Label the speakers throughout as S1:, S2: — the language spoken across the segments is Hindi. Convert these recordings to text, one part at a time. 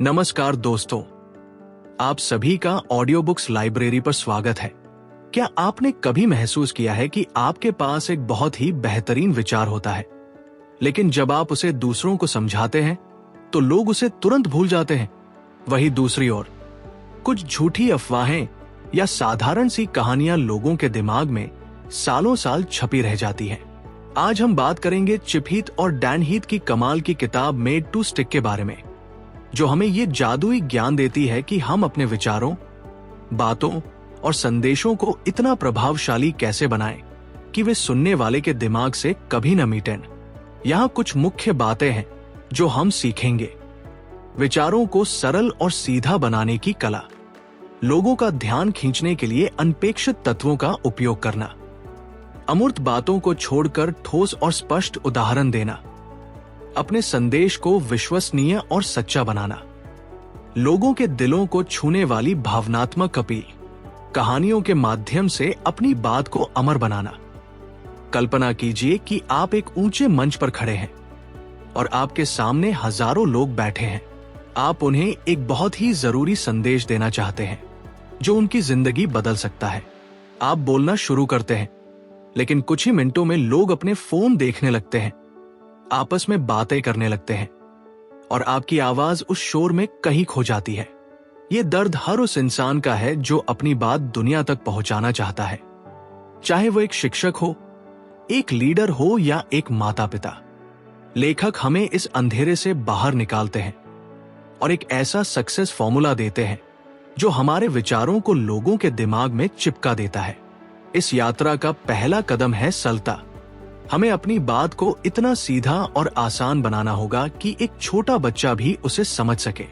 S1: नमस्कार दोस्तों, आप सभी का ऑडियो बुक्स लाइब्रेरी पर स्वागत है। क्या आपने कभी महसूस किया है कि आपके पास एक बहुत ही बेहतरीन विचार होता है, लेकिन जब आप उसे दूसरों को समझाते हैं तो लोग उसे तुरंत भूल जाते हैं। वहीं दूसरी ओर कुछ झूठी अफवाहें या साधारण सी कहानियां लोगों के दिमाग में सालों साल छपी रह जाती हैं। आज हम बात करेंगे चिप हीथ और डैन हीथ की कमाल की किताब मेड टू स्टिक के बारे में, जो हमें ये जादुई ज्ञान देती है कि हम अपने विचारों, बातों और संदेशों को इतना प्रभावशाली कैसे बनाएं कि वे सुनने वाले के दिमाग से कभी न मिटें। यहाँ कुछ मुख्य बातें हैं जो हम सीखेंगे। विचारों को सरल और सीधा बनाने की कला, लोगों का ध्यान खींचने के लिए अनपेक्षित तत्वों का उपयोग करना, अमूर्त बातों को छोड़कर ठोस और स्पष्ट उदाहरण देना, अपने संदेश को विश्वसनीय और सच्चा बनाना, लोगों के दिलों को छूने वाली भावनात्मक अपील, कहानियों के माध्यम से अपनी बात को अमर बनाना। कल्पना कीजिए कि आप एक ऊंचे मंच पर खड़े हैं और आपके सामने हजारों लोग बैठे हैं। आप उन्हें एक बहुत ही जरूरी संदेश देना चाहते हैं जो उनकी जिंदगी बदल सकता है। आप बोलना शुरू करते हैं, लेकिन कुछ ही मिनटों में लोग अपने फोन देखने लगते हैं, आपस में बातें करने लगते हैं और आपकी आवाज उस शोर में कहीं खो जाती है। ये दर्द हर उस इंसान का है जो अपनी बात दुनिया तक पहुंचाना चाहता है, चाहे वो एक शिक्षक हो, एक लीडर हो या एक माता पिता। लेखक हमें इस अंधेरे से बाहर निकालते हैं और एक ऐसा सक्सेस फॉर्मूला देते हैं जो हमारे विचारों को लोगों के दिमाग में चिपका देता है। इस यात्रा का पहला कदम है सरलता। हमें अपनी बात को इतना सीधा और आसान बनाना होगा कि एक छोटा बच्चा भी उसे समझ सके।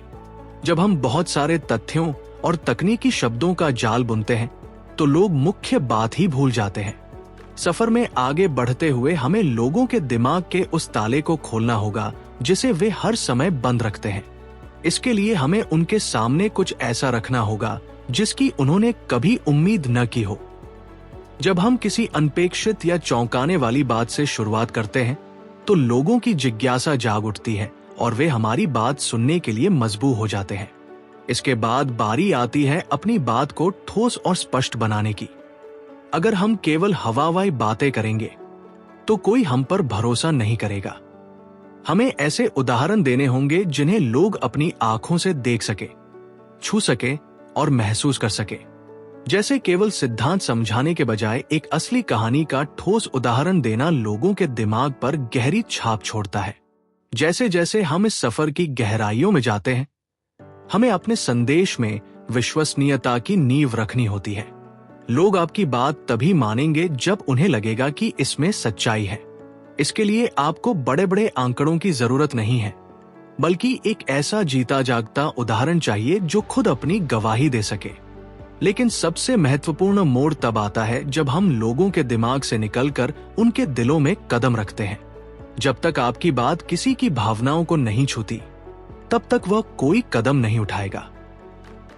S1: जब हम बहुत सारे तथ्यों और तकनीकी शब्दों का जाल बुनते हैं तो लोग मुख्य बात ही भूल जाते हैं। सफर में आगे बढ़ते हुए हमें लोगों के दिमाग के उस ताले को खोलना होगा जिसे वे हर समय बंद रखते हैं। इसके लिए हमें उनके सामने कुछ ऐसा रखना होगा जिसकी उन्होंने कभी उम्मीद न की हो। जब हम किसी अनपेक्षित या चौंकाने वाली बात से शुरुआत करते हैं तो लोगों की जिज्ञासा जाग उठती है और वे हमारी बात सुनने के लिए मजबूर हो जाते हैं। इसके बाद बारी आती है अपनी बात को ठोस और स्पष्ट बनाने की। अगर हम केवल हवाई बातें करेंगे तो कोई हम पर भरोसा नहीं करेगा। हमें ऐसे उदाहरण देने होंगे जिन्हें लोग अपनी आंखों से देख सके, छू सके और महसूस कर सके। जैसे केवल सिद्धांत समझाने के बजाय एक असली कहानी का ठोस उदाहरण देना लोगों के दिमाग पर गहरी छाप छोड़ता है। जैसे जैसे हम इस सफर की गहराइयों में जाते हैं, हमें अपने संदेश में विश्वसनीयता की नींव रखनी होती है। लोग आपकी बात तभी मानेंगे जब उन्हें लगेगा कि इसमें सच्चाई है। इसके लिए आपको बड़े बड़े आंकड़ों की जरूरत नहीं है, बल्कि एक ऐसा जीता जागता उदाहरण चाहिए जो खुद अपनी गवाही दे सके। लेकिन सबसे महत्वपूर्ण मोड़ तब आता है जब हम लोगों के दिमाग से निकलकर उनके दिलों में कदम रखते हैं। जब तक आपकी बात किसी की भावनाओं को नहीं छूती, तब तक वह कोई कदम नहीं उठाएगा।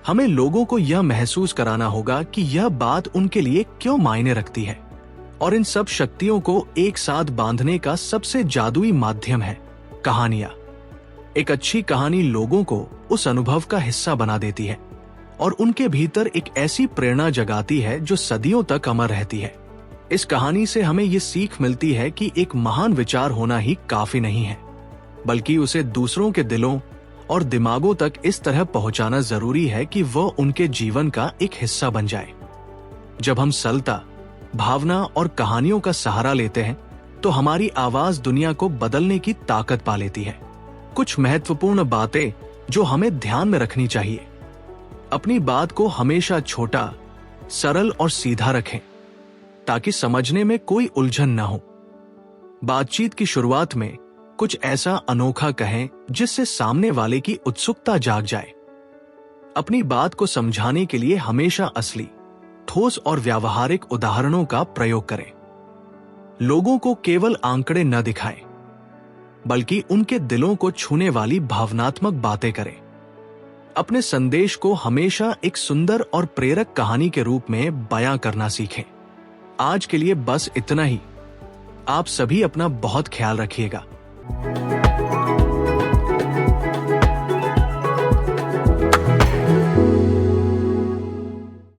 S1: हमें लोगों को यह महसूस कराना होगा कि यह बात उनके लिए क्यों मायने रखती है, और इन सब शक्तियों को एक साथ बांधने का सबसे जादुई माध्यम है कहानियां। एक अच्छी कहानी लोगों को उस अनुभव का हिस्सा बना देती है और उनके भीतर एक ऐसी प्रेरणा जगाती है जो सदियों तक अमर रहती है। इस कहानी से हमें ये सीख मिलती है कि एक महान विचार होना ही काफी नहीं है, बल्कि उसे दूसरों के दिलों और दिमागों तक इस तरह पहुंचाना जरूरी है कि वह उनके जीवन का एक हिस्सा बन जाए। जब हम सरलता, भावना और कहानियों का सहारा लेते हैं तो हमारी आवाज दुनिया को बदलने की ताकत पा लेती है। कुछ महत्वपूर्ण बातें जो हमें ध्यान में रखनी चाहिए। अपनी बात को हमेशा छोटा, सरल और सीधा रखें ताकि समझने में कोई उलझन न हो। बातचीत की शुरुआत में कुछ ऐसा अनोखा कहें जिससे सामने वाले की उत्सुकता जाग जाए। अपनी बात को समझाने के लिए हमेशा असली, ठोस और व्यावहारिक उदाहरणों का प्रयोग करें। लोगों को केवल आंकड़े न दिखाएं, बल्कि उनके दिलों को छूने वाली भावनात्मक बातें करें। अपने संदेश को हमेशा एक सुंदर और प्रेरक कहानी के रूप में बयां करना सीखें। आज के लिए बस इतना ही। आप सभी अपना बहुत ख्याल रखिएगा।